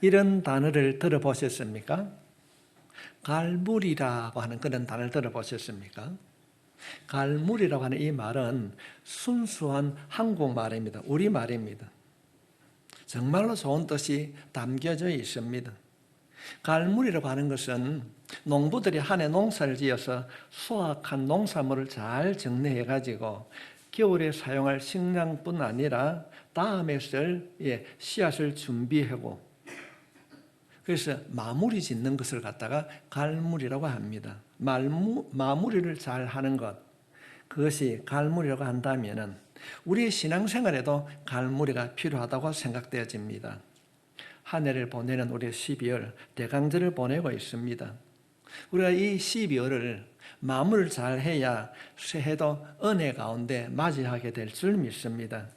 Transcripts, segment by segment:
이런 단어를 들어보셨습니까? 갈무리라고 하는 그런 단어를 들어보셨습니까? 갈무리라고 하는 이 말은 순수한 한국말입니다. 우리말입니다. 정말로 좋은 뜻이 담겨져 있습니다. 갈무리라고 하는 것은 농부들이 한 해 농사를 지어서 수확한 농산물을 잘 정리해가지고 겨울에 사용할 식량뿐 아니라 다음에 쓸 씨앗을 준비하고 그래서 마무리 짓는 것을 갖다가 갈무리라고 합니다. 마무리를 잘 하는 것, 그것이 갈무리라고 한다면 우리의 신앙생활에도 갈무리가 필요하다고 생각되어집니다. 한 해를 보내는 우리 12월 대강절을 보내고 있습니다. 우리가 이 12월을 마무리를 잘 해야 새해도 은혜 가운데 맞이하게 될 줄 믿습니다.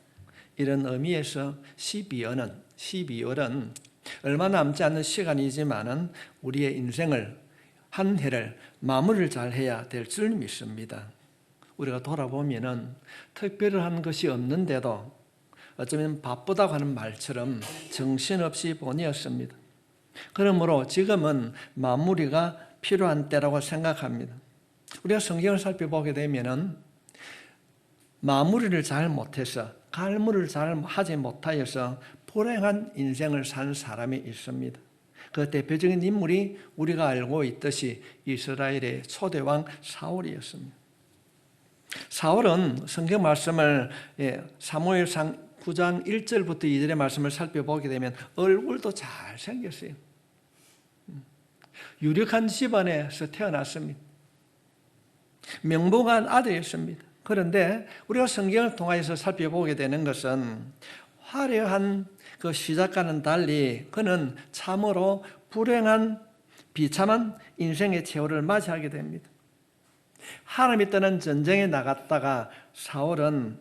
이런 의미에서 12월은 얼마 남지 않는 시간이지만은 우리의 인생을 한 해를 마무리를 잘 해야 될 줄 믿습니다. 우리가 돌아보면은 특별한 것이 없는데도 어쩌면 바쁘다고 하는 말처럼 정신없이 보내었습니다. 그러므로 지금은 마무리가 필요한 때라고 생각합니다. 우리가 성경을 살펴보게 되면은 마무리를 잘 못해서 갈무리를 잘 하지 못하여서 불행한 인생을 산 사람이 있습니다. 그 대표적인 인물이 우리가 알고 있듯이 이스라엘의 초대왕 사울이었습니다. 사울은 성경 말씀을 사무엘상 9장 1절부터 2절의 말씀을 살펴보게 되면 얼굴도 잘생겼어요. 유력한 집안에서 태어났습니다. 명복한 아들이었습니다. 그런데 우리가 성경을 통해서 살펴보게 되는 것은 화려한 그 시작과는 달리 그는 참으로 불행한 비참한 인생의 최후를 맞이하게 됩니다. 하나님이 떠난 전쟁에 나갔다가 사울은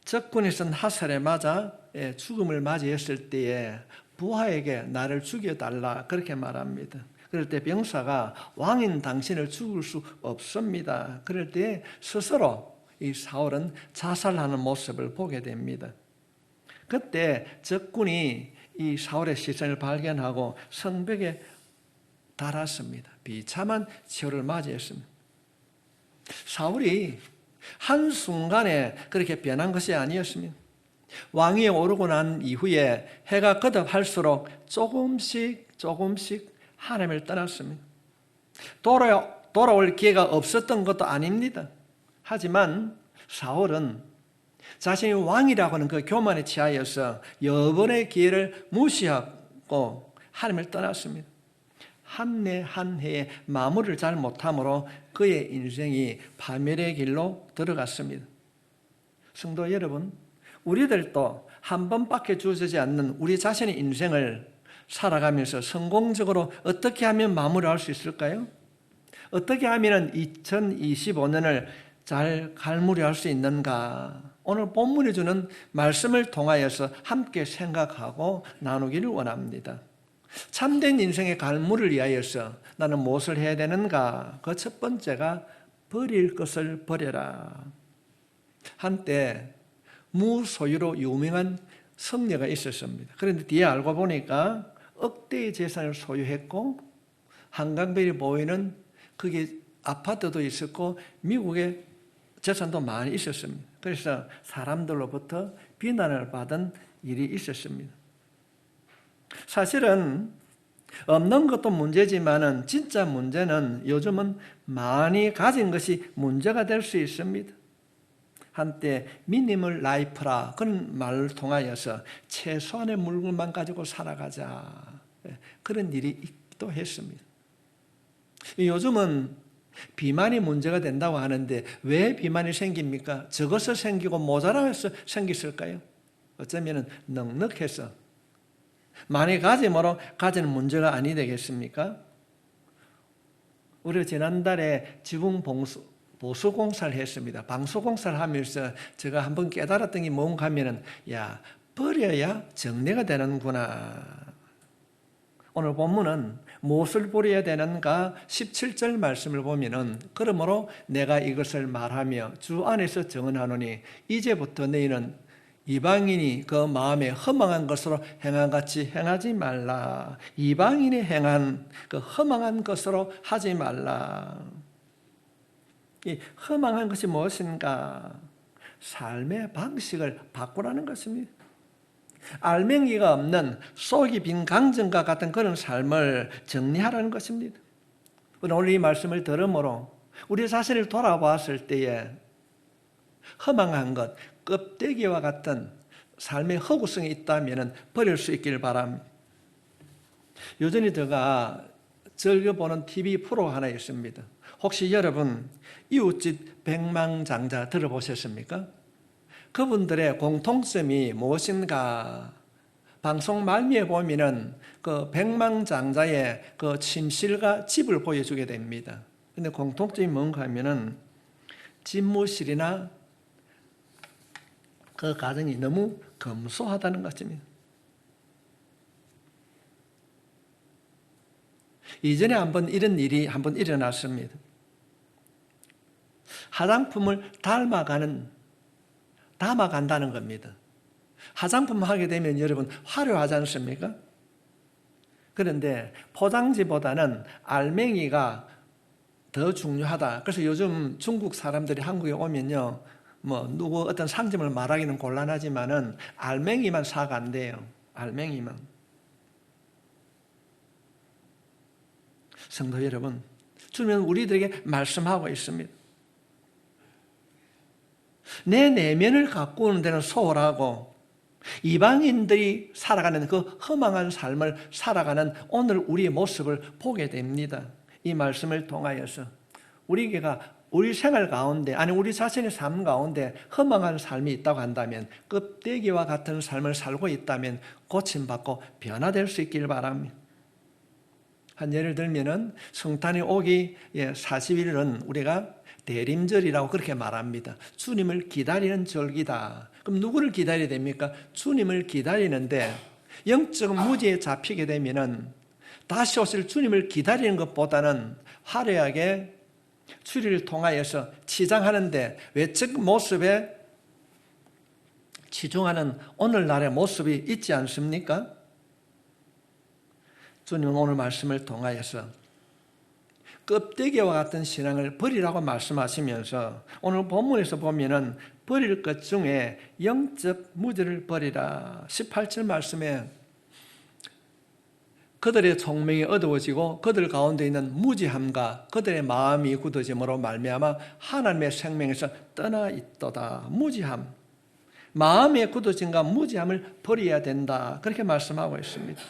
적군이 쓴 화살에 맞아 죽음을 맞이했을 때에 부하에게 나를 죽여달라 그렇게 말합니다. 그럴 때 병사가 왕인 당신을 죽일 수 없습니다. 그럴 때 스스로 이 사울은 자살하는 모습을 보게 됩니다. 그때 적군이 이 사울의 시선을 발견하고 성벽에 달았습니다. 비참한 최후를 맞이했습니다. 사울이 한순간에 그렇게 변한 것이 아니었습니다. 왕위에 오르고 난 이후에 해가 거듭할수록 조금씩 하나님을 떠났습니다. 돌아올 기회가 없었던 것도 아닙니다. 하지만 사울은 자신이 왕이라고 하는 그 교만에 취하여서 여번의 기회를 무시하고 하나님을 떠났습니다. 한 해 한 해의 마무리를 잘 못함으로 그의 인생이 파멸의 길로 들어갔습니다. 성도 여러분, 우리들도 한 번밖에 주어지지 않는 우리 자신의 인생을 살아가면서 성공적으로 어떻게 하면 마무리할 수 있을까요? 어떻게 하면 2025년을 잘 갈무리할 수 있는가? 오늘 본문이 주는 말씀을 통하여서 함께 생각하고 나누기를 원합니다. 참된 인생의 갈무리를 위하여서 나는 무엇을 해야 되는가? 그 첫 번째가 버릴 것을 버려라. 한때 무소유로 유명한 성녀가 있었습니다. 그런데 뒤에 알고 보니까 억대의 재산을 소유했고 한강변이 보이는 그게 아파트도 있었고 미국에 재산도 많이 있었습니다. 그래서 사람들로부터 비난을 받은 일이 있었습니다. 사실은 없는 것도 문제지만은 진짜 문제는 요즘은 많이 가진 것이 문제가 될 수 있습니다. 한때 미니멀 라이프라 그런 말을 통하여서 최소한의 물건만 가지고 살아가자 그런 일이 있기도 했습니다. 요즘은 비만이 문제가 된다고 하는데 왜 비만이 생깁니까? 적어서 생기고 모자라서 생겼을까요? 어쩌면 넉넉해서 많이 가짐으로 가지는 문제가 아니 되겠습니까? 우리가 지난달에 지붕 보수공사를 했습니다. 방수공사를 하면서 제가 한번 깨달았던 게 뭔가 하면은 버려야 정리가 되는구나. 오늘 본문은 무엇을 버려야 되는가 17절 말씀을 보면은 그러므로 내가 이것을 말하며 주 안에서 정언하노니 이제부터 너희는 이방인이 그 마음에 허망한 것으로 행한 같이 행하지 말라. 이방인이 행한 그 허망한 것으로 하지 말라. 이 허망한 것이 무엇인가? 삶의 방식을 바꾸라는 것입니다. 알맹이가 없는 속이 빈 강정과 같은 그런 삶을 정리하라는 것입니다. 오늘 이 말씀을 들으므로 우리 자신을 돌아봤을 때에 허망한 것, 껍데기와 같은 삶의 허구성이 있다면 버릴 수 있기를 바랍니다. 여전히 제가 즐겨보는 TV 프로가 하나 있습니다. 혹시 여러분 이웃집 백망장자 들어보셨습니까? 그분들의 공통점이 무엇인가? 방송 말미에 보면은 그 백망장자의 그 침실과 집을 보여주게 됩니다. 근데 공통점이 뭔가 하면은 집무실이나 그 가정이 너무 검소하다는 것입니다. 이전에 한번 이런 일이 한번 일어났습니다. 화장품을 담아간다는 겁니다. 화장품 하게 되면 여러분 화려하지 않습니까? 그런데 포장지보다는 알맹이가 더 중요하다. 그래서 요즘 중국 사람들이 한국에 오면요, 누구 어떤 상점을 말하기는 곤란하지만은 알맹이만 사간대요. 알맹이만. 성도 여러분, 주님은 우리들에게 말씀하고 있습니다. 내 내면을 가꾸는 데는 소홀하고 이방인들이 살아가는 그 허망한 삶을 살아가는 오늘 우리의 모습을 보게 됩니다. 이 말씀을 통하여서 우리 생활 가운데, 아니 우리 자신의 삶 가운데 허망한 삶이 있다고 한다면, 껍데기와 같은 삶을 살고 있다면 고침받고 변화될 수 있기를 바랍니다. 한 예를 들면은 성탄이 오기 40일은 우리가 대림절이라고 그렇게 말합니다. 주님을 기다리는 절기다. 그럼 누구를 기다려야 됩니까? 주님을 기다리는데 영적 무지에 잡히게 되면은 다시 오실 주님을 기다리는 것보다는 화려하게 추리를 통하여서 치장하는데 외적 모습에 치중하는 오늘날의 모습이 있지 않습니까? 주님은 오늘 말씀을 통하여서 껍데기와 같은 신앙을 버리라고 말씀하시면서 오늘 본문에서 보면은 버릴 것 중에 영적 무지를 버리라. 18절 말씀에 그들의 총명이 어두워지고 그들 가운데 있는 무지함과 그들의 마음이 굳어짐으로 말미암아 하나님의 생명에서 떠나 있도다. 무지함, 마음의 굳어짐과 무지함을 버려야 된다. 그렇게 말씀하고 있습니다.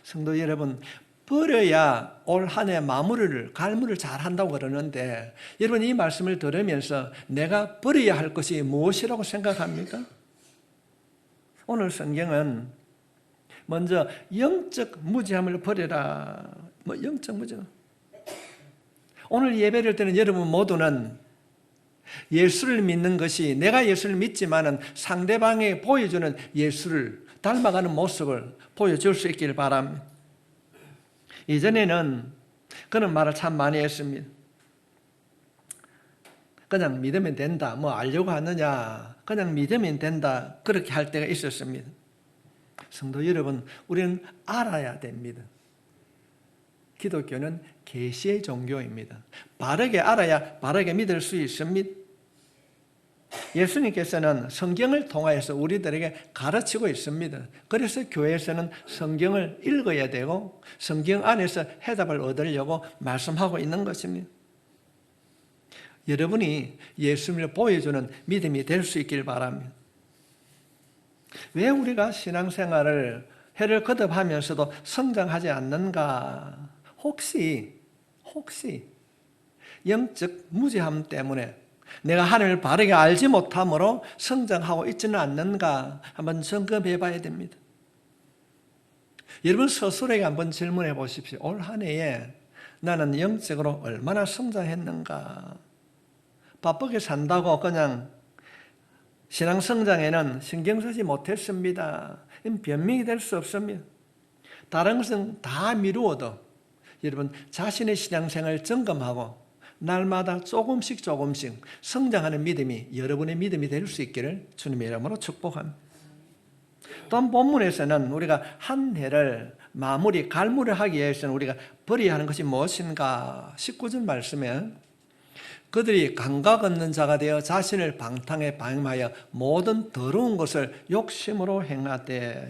성도 여러분, 버려야 올 한 해 갈무리를 잘 한다고 그러는데, 여러분 이 말씀을 들으면서 내가 버려야 할 것이 무엇이라고 생각합니까? 오늘 성경은 먼저 영적 무지함을 버려라. 영적 무지. 오늘 예배를 드리는 여러분 모두는 예수를 믿는 것이, 내가 예수를 믿지만은 상대방에 보여주는 예수를 닮아가는 모습을 보여줄 수 있기를 바랍니다. 이전에는 그런 말을 참 많이 했습니다. 그냥 믿으면 된다. 알려고 하느냐. 그냥 믿으면 된다. 그렇게 할 때가 있었습니다. 성도 여러분, 우리는 알아야 됩니다. 기독교는 계시의 종교입니다. 바르게 알아야 바르게 믿을 수 있습니다. 예수님께서는 성경을 통하여서 우리들에게 가르치고 있습니다. 그래서 교회에서는 성경을 읽어야 되고 성경 안에서 해답을 얻으려고 말씀하고 있는 것입니다. 여러분이 예수님을 보여주는 믿음이 될 수 있길 바랍니다. 왜 우리가 신앙생활을 해를 거듭하면서도 성장하지 않는가? 혹시 영적 무지함 때문에 내가 하나님을 바르게 알지 못함으로 성장하고 있지는 않는가? 한번 점검해 봐야 됩니다. 여러분 스스로에게 한번 질문해 보십시오. 올 한 해에 나는 영적으로 얼마나 성장했는가? 바쁘게 산다고 그냥 신앙 성장에는 신경 쓰지 못했습니다. 변명이 될 수 없습니다. 다른 것은 다 미루어도 여러분 자신의 신앙생활을 점검하고 날마다 조금씩 성장하는 믿음이 여러분의 믿음이 될 수 있기를 주님의 이름으로 축복합니다. 또한 본문에서는 우리가 한 해를 갈무를 하기 위해서는 우리가 버려야 하는 것이 무엇인가? 19절 말씀에 그들이 감각 없는 자가 되어 자신을 방탕에 방임하여 모든 더러운 것을 욕심으로 행하되.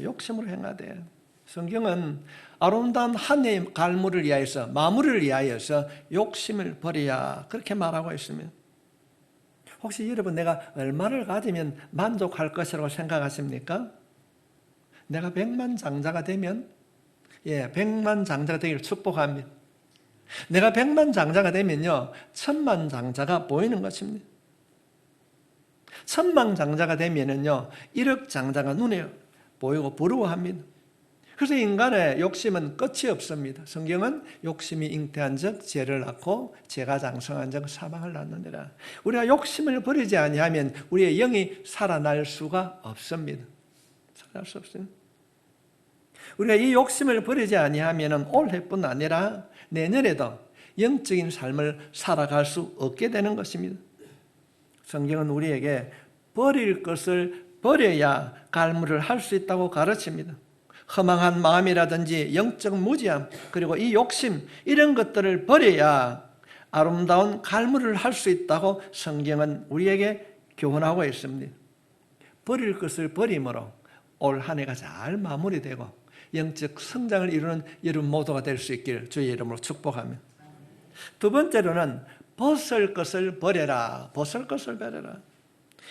성경은 아름다운 한 해의 갈무를 위하여서, 마무리를 위하여서 욕심을 버려야, 그렇게 말하고 있습니다. 혹시 여러분, 내가 얼마를 가지면 만족할 것이라고 생각하십니까? 내가 백만장자가 되면, 백만장자가 되기를 축복합니다. 내가 백만장자가 되면요, 천만장자가 보이는 것입니다. 천만장자가 되면은요, 1억장자가 눈에 보이고 부러워합니다. 그래서 인간의 욕심은 끝이 없습니다. 성경은 욕심이 잉태한 적 죄를 낳고 죄가 장성한 적 사망을 낳느니라. 우리가 욕심을 버리지 아니하면 우리의 영이 살아날 수가 없습니다. 살아날 수 없습니다. 우리가 이 욕심을 버리지 아니하면 올해뿐 아니라 내년에도 영적인 삶을 살아갈 수 없게 되는 것입니다. 성경은 우리에게 버릴 것을 버려야 갈무를 할 수 있다고 가르칩니다. 허망한 마음이라든지 영적 무지함, 그리고 이 욕심, 이런 것들을 버려야 아름다운 갈무를 할 수 있다고 성경은 우리에게 교훈하고 있습니다. 버릴 것을 버림으로 올 한 해가 잘 마무리되고 영적 성장을 이루는 여러분 모두가 될 수 있기를 주의 이름으로 축복하며, 두 번째로는 벗을 것을 버려라.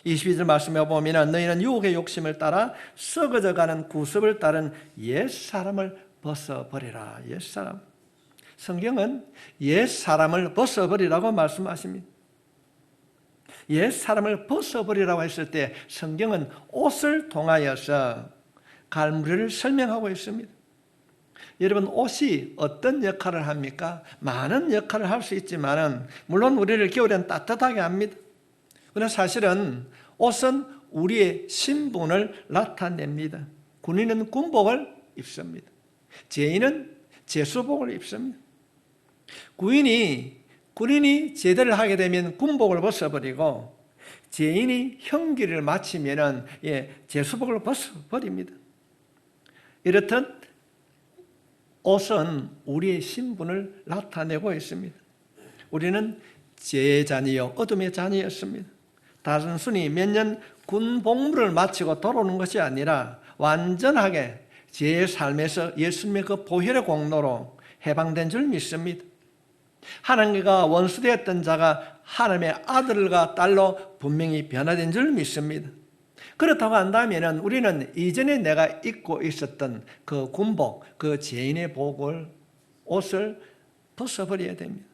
22절 말씀에 보면 너희는 유혹의 욕심을 따라 썩어져가는 구습을 따른 옛사람을 벗어버리라. 옛사람. 성경은 옛사람을 벗어버리라고 말씀하십니다. 옛사람을 벗어버리라고 했을 때 성경은 옷을 통하여서 갈무리를 설명하고 있습니다. 여러분, 옷이 어떤 역할을 합니까? 많은 역할을 할 수 있지만 물론 우리를 겨울에는 따뜻하게 합니다. 그러나 사실은 옷은 우리의 신분을 나타냅니다. 군인은 군복을 입습니다. 죄인은 제수복을 입습니다. 군인이 제대를 하게 되면 군복을 벗어버리고 죄인이 형기를 마치면 제수복을 벗어버립니다. 이렇듯 옷은 우리의 신분을 나타내고 있습니다. 우리는 죄의 자녀요 어둠의 자녀였습니다. 단순히 몇 년 군복무를 마치고 돌아오는 것이 아니라 완전하게 죄의 삶에서 예수님의 그 보혈의 공로로 해방된 줄 믿습니다. 하나님과 원수되었던 자가 하나님의 아들과 딸로 분명히 변화된 줄 믿습니다. 그렇다고 한다면 우리는 이전에 내가 입고 있었던 그 군복, 그 죄인의 옷을 벗어버려야 됩니다.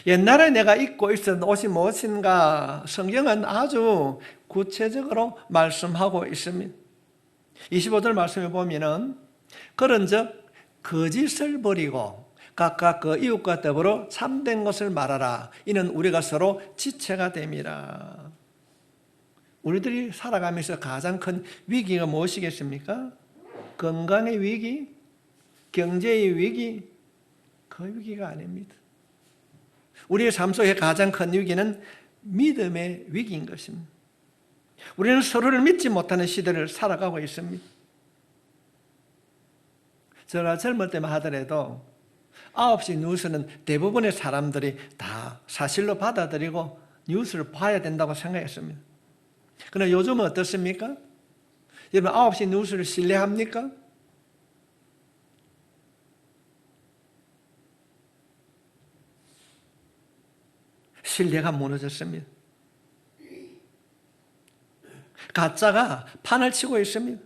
옛날에 내가 입고 있었던 옷이 무엇인가? 성경은 아주 구체적으로 말씀하고 있습니다. 25절 말씀에 보면은 그런즉 거짓을 버리고 각각 그 이웃과 더불어 참된 것을 말하라. 이는 우리가 서로 지체가 됨이라. 우리들이 살아가면서 가장 큰 위기가 무엇이겠습니까? 건강의 위기, 경제의 위기, 그 위기가 아닙니다. 우리의 삶 속에 가장 큰 위기는 믿음의 위기인 것입니다. 우리는 서로를 믿지 못하는 시대를 살아가고 있습니다. 제가 젊을 때만 하더라도 9시 뉴스는 대부분의 사람들이 다 사실로 받아들이고 뉴스를 봐야 된다고 생각했습니다. 그러나 요즘은 어떻습니까? 여러분, 9시 뉴스를 신뢰합니까? 신뢰가 무너졌습니다. 가짜가 판을 치고 있습니다.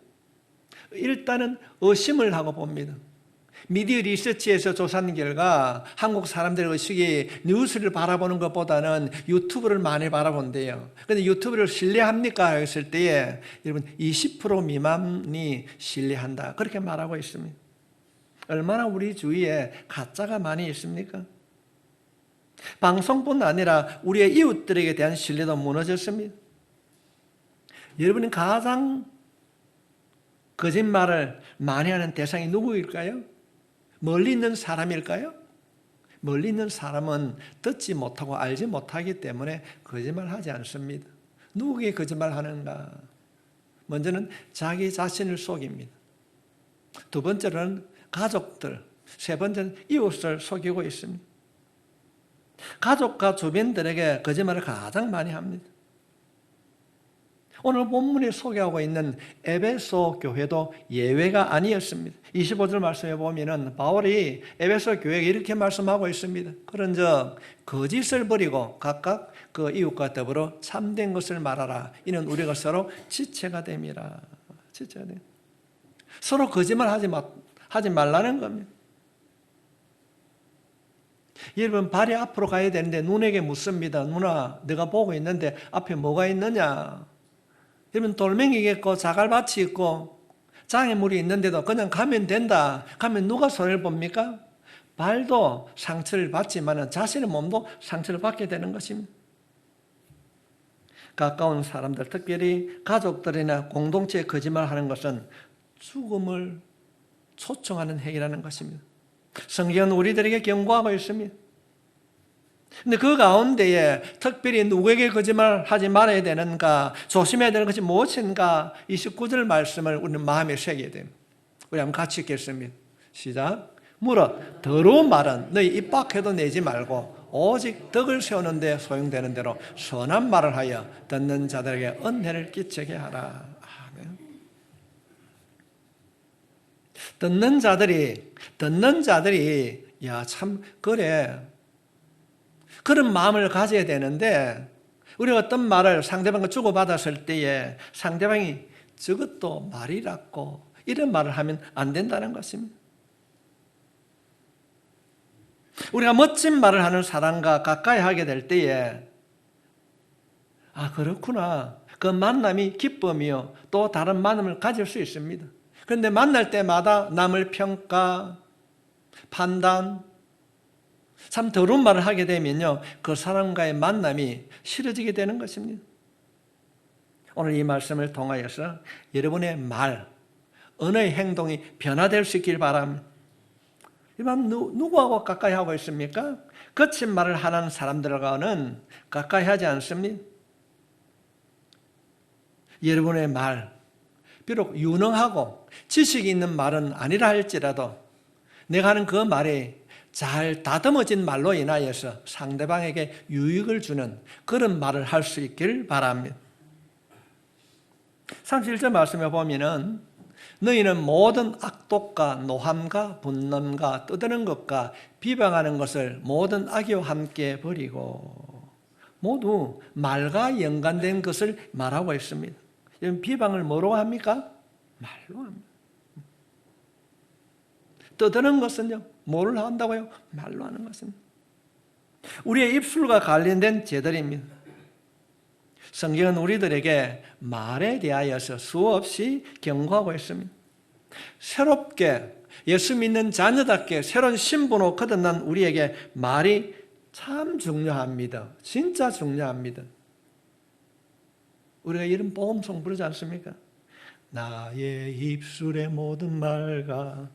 일단은 의심을 하고 봅니다. 미디어 리서치에서 조사한 결과 한국 사람들의 의식이 뉴스를 바라보는 것보다는 유튜브를 많이 바라본대요. 그런데 유튜브를 신뢰합니까? 했을 때에 여러분 20% 미만이 신뢰한다. 그렇게 말하고 있습니다. 얼마나 우리 주위에 가짜가 많이 있습니까? 방송뿐 아니라 우리의 이웃들에게 대한 신뢰도 무너졌습니다. 여러분이 가장 거짓말을 많이 하는 대상이 누구일까요? 멀리 있는 사람일까요? 멀리 있는 사람은 듣지 못하고 알지 못하기 때문에 거짓말하지 않습니다. 누구에게 거짓말하는가? 먼저는 자기 자신을 속입니다. 두 번째로는 가족들, 세 번째는 이웃을 속이고 있습니다. 가족과 주변들에게 거짓말을 가장 많이 합니다. 오늘 본문에 소개하고 있는 에베소 교회도 예외가 아니었습니다. 25절 말씀에 보면은 바울이 에베소 교회에 이렇게 말씀하고 있습니다. 그런즉 거짓을 버리고 각각 그 이웃과 더불어 참된 것을 말하라. 이는 우리가 서로 지체가 됨이라. 지체가 됨. 서로 거짓말 하지 말라는 겁니다. 여러분, 발이 앞으로 가야 되는데 눈에게 묻습니다. 누나, 내가 보고 있는데 앞에 뭐가 있느냐? 여러분, 돌멩이가 있고 자갈밭이 있고 장애물이 있는데도 그냥 가면 된다. 가면 누가 손해를 봅니까? 발도 상처를 받지만 자신의 몸도 상처를 받게 되는 것입니다. 가까운 사람들, 특별히 가족들이나 공동체에 거짓말하는 것은 죽음을 초청하는 행위라는 것입니다. 성경은 우리들에게 경고하고 있습니다. 근데 그 가운데에 특별히 누구에게 거짓말하지 말아야 되는가, 조심해야 되는 것이 무엇인가, 29절 말씀을 우리는 마음에 새겨야 됩니다. 우리 한번 같이 읽겠습니다. 시작. 물어 더러운 말은 너희 입 밖에도 내지 말고 오직 덕을 세우는 데 소용되는 대로 선한 말을 하여 듣는 자들에게 은혜를 끼치게 하라. 아멘. 듣는 자들이 야, 참 그래, 그런 마음을 가져야 되는데, 우리가 어떤 말을 상대방과 주고받았을 때에 상대방이 저것도 말이라고 이런 말을 하면 안 된다는 것입니다. 우리가 멋진 말을 하는 사람과 가까이 하게 될 때에 아, 그렇구나, 그 만남이 기쁨이요 또 다른 만남을 가질 수 있습니다. 그런데 만날 때마다 남을 평가, 판단, 참 더러운 말을 하게 되면요, 그 사람과의 만남이 싫어지게 되는 것입니다. 오늘 이 말씀을 통하여서 여러분의 말, 언어의 행동이 변화될 수 있길 바랍니다. 이밤 누구하고 가까이 하고 있습니까? 거친 말을 하는 사람들과는 가까이 하지 않습니다. 여러분의 말, 비록 유능하고 지식이 있는 말은 아니라 할지라도 내가 하는 그 말이 잘 다듬어진 말로 인하여서 상대방에게 유익을 주는 그런 말을 할 수 있기를 바랍니다. 31절 말씀에 보면은 너희는 모든 악독과 노함과 분nom과 떠드는 것과 비방하는 것을 모든 악의와 함께 버리고, 모두 말과 연관된 것을 말하고 있습니다. 비방을 뭐로 합니까? 말로 합니다. 떠드는 것은요, 뭐를 한다고요? 말로 하는 것입니다. 우리의 입술과 관련된 죄들입니다. 성경은 우리들에게 말에 대하여서 수없이 경고하고 있습니다. 새롭게 예수 믿는 자녀답게 새로운 신분으로 거듭난 우리에게 말이 참 중요합니다. 진짜 중요합니다. 우리가 이런 복음송 부르지 않습니까? 나의 입술의 모든 말과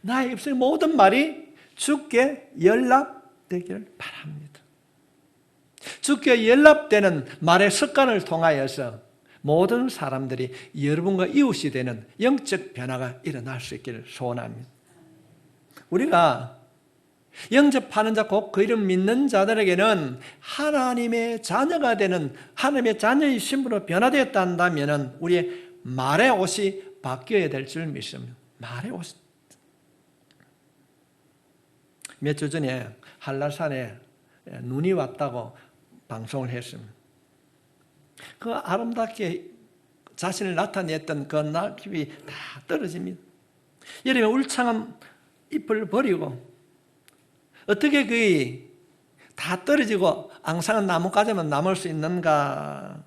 나의 입술의 모든 말이 주께 연락되기를 바랍니다. 주께 연락되는 말의 습관을 통하여서 모든 사람들이 여러분과 이웃이 되는 영적 변화가 일어날 수 있기를 소원합니다. 우리가 영접하는 자, 곧 그 이름 믿는 자들에게는 하나님의 자녀가 되는, 하나님의 자녀의 신분으로 변화되었다 한다면 우리의 말의 옷이 바뀌어야 될 줄 믿습니다. 말의 옷. 몇 주 전에 한라산에 눈이 왔다고 방송을 했습니다. 그 아름답게 자신을 나타냈던 그 낙엽이 다 떨어집니다. 여름에 울창한 잎을 버리고 어떻게 그게 다 떨어지고 앙상한 나뭇가지만 남을 수 있는가?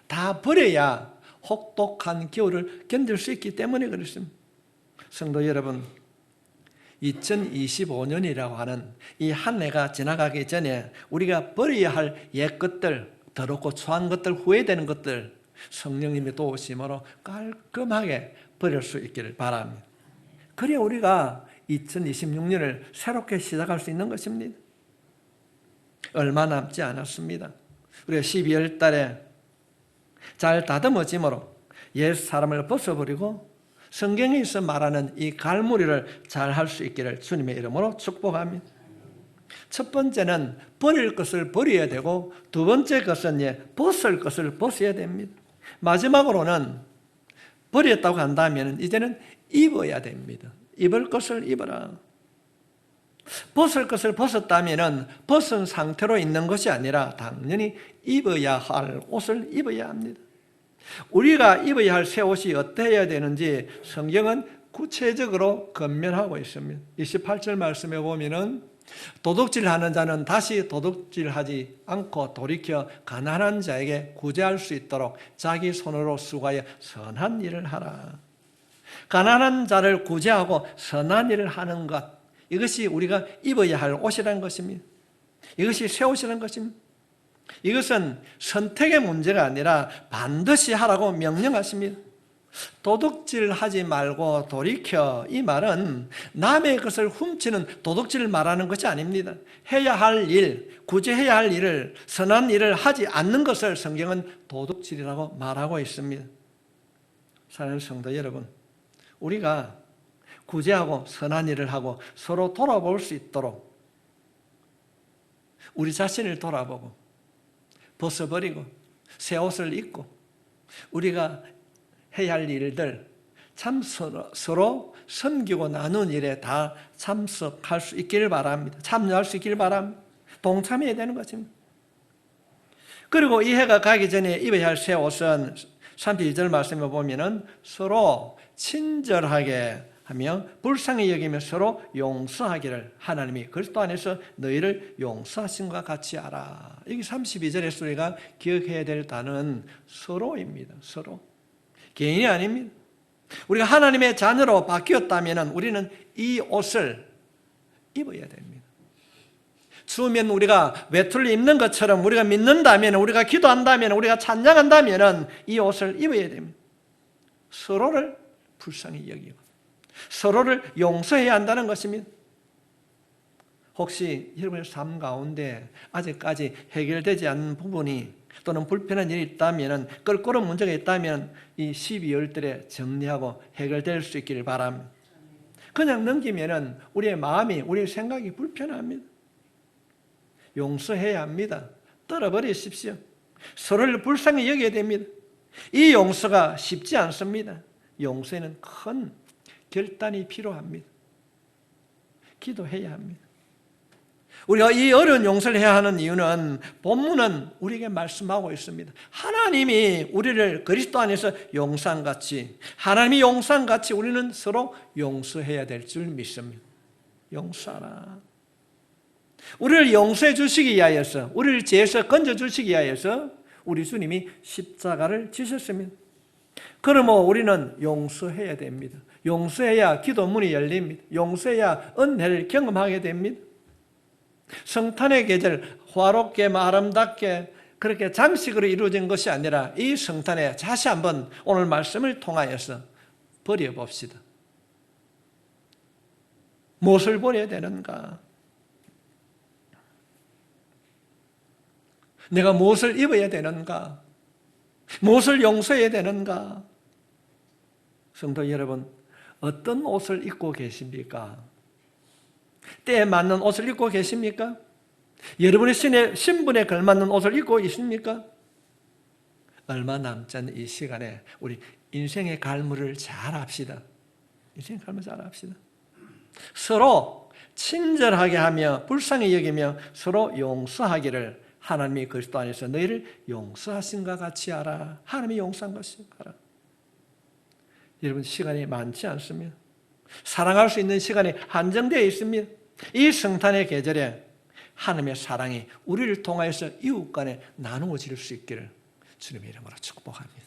다 버려야 혹독한 겨울을 견딜 수 있기 때문에 그렇습니다. 성도 여러분, 2025년이라고 하는 이 한 해가 지나가기 전에 우리가 버려야 할 옛 것들, 더럽고 추한 것들, 후회되는 것들 성령님의 도우심으로 깔끔하게 버릴 수 있기를 바랍니다. 그래야 우리가 2026년을 새롭게 시작할 수 있는 것입니다. 얼마 남지 않았습니다. 우리가 12월 달에 잘 다듬어짐으로 옛 사람을 벗어버리고 성경에서 말하는 이 갈무리를 잘 할 수 있기를 주님의 이름으로 축복합니다. 첫 번째는 버릴 것을 버려야 되고, 두 번째 것은 벗을 것을 벗어야 됩니다. 마지막으로는 버렸다고 한다면 이제는 입어야 됩니다. 입을 것을 입어라. 벗을 것을 벗었다면 벗은 상태로 있는 것이 아니라 당연히 입어야 할 옷을 입어야 합니다. 우리가 입어야 할 새 옷이 어때야 되는지 성경은 구체적으로 권면하고 있습니다. 28절 말씀에 보면은 도둑질하는 자는 다시 도둑질하지 않고 돌이켜 가난한 자에게 구제할 수 있도록 자기 손으로 수고하여 선한 일을 하라. 가난한 자를 구제하고 선한 일을 하는 것, 이것이 우리가 입어야 할 옷이라는 것입니다. 이것이 새 옷이라는 것입니다. 이것은 선택의 문제가 아니라 반드시 하라고 명령하십니다. 도둑질하지 말고 돌이켜, 이 말은 남의 것을 훔치는 도둑질을 말하는 것이 아닙니다. 해야 할 일, 구제해야 할 일을, 선한 일을 하지 않는 것을 성경은 도둑질이라고 말하고 있습니다. 사랑하는 성도 여러분, 우리가 구제하고 선한 일을 하고 서로 돌아볼 수 있도록 우리 자신을 돌아보고 벗어버리고 새 옷을 입고 우리가 해야 할 일들, 참 서로 섬기고 나눈 일에 다 참석할 수 있기를 바랍니다. 참여할 수 있기를 바랍니다. 동참해야 되는 것입니다. 그리고 이 해가 가기 전에 입어야 할 새 옷은 32절 말씀에 보면은 서로 친절하게 하며 불쌍히 여기며 서로 용서하기를 하나님이 그리스도 안에서 너희를 용서하신과 같이 알아. 여기 32절에서 우리가 기억해야 될 단어는 서로입니다. 서로. 개인이 아닙니다. 우리가 하나님의 자녀로 바뀌었다면 우리는 이 옷을 입어야 됩니다. 추우면 우리가 외투를 입는 것처럼 우리가 믿는다면, 우리가 기도한다면, 우리가 찬양한다면 이 옷을 입어야 됩니다. 서로를 불쌍히 여기고 서로를 용서해야 한다는 것입니다. 혹시 여러분의 삶 가운데 아직까지 해결되지 않은 부분이 또는 불편한 일이 있다면, 껄끄러운 문제가 있다면 이 12월달에 정리하고 해결될 수 있기를 바랍니다. 그냥 넘기면 우리의 마음이, 우리의 생각이 불편합니다. 용서해야 합니다. 떨어버리십시오. 서로를 불쌍히 여겨야 됩니다. 이 용서가 쉽지 않습니다. 용서에는 큰 결단이 필요합니다. 기도해야 합니다. 우리가 이 어려운 용서를 해야 하는 이유는 본문은 우리에게 말씀하고 있습니다. 하나님이 우리를 그리스도 안에서 용서한 같이, 하나님이 용서한 같이 우리는 서로 용서해야 될 줄 믿습니다. 용서하라. 우리를 용서해 주시기 위하여서, 우리를 죄에서 건져 주시기 위하여서 우리 주님이 십자가를 지셨습니다. 그러므로 우리는 용서해야 됩니다. 용서해야 기도문이 열립니다. 용서해야 은혜를 경험하게 됩니다. 성탄의 계절, 화롭게 아름답게 그렇게 장식으로 이루어진 것이 아니라 이 성탄에 다시 한번 오늘 말씀을 통하여서 버려봅시다. 무엇을 버려야 되는가? 내가 무엇을 입어야 되는가? 무엇을 용서해야 되는가? 성도 여러분, 어떤 옷을 입고 계십니까? 때에 맞는 옷을 입고 계십니까? 여러분의 신분에 걸맞는 옷을 입고 있습니까? 얼마 남지 않은 이 시간에 우리 인생의 갈무리를 잘 합시다. 인생의 갈무리 잘 합시다. 서로 친절하게 하며 불쌍히 여기며 서로 용서하기를 하나님이 그리스도 안에서 너희를 용서하신과 같이 하라. 하나님이 용서한 것이 하라. 여러분, 시간이 많지 않습니다. 사랑할 수 있는 시간이 한정되어 있습니다. 이 성탄의 계절에 하나님의 사랑이 우리를 통하여서 이웃 간에 나누어질 수 있기를 주님의 이름으로 축복합니다.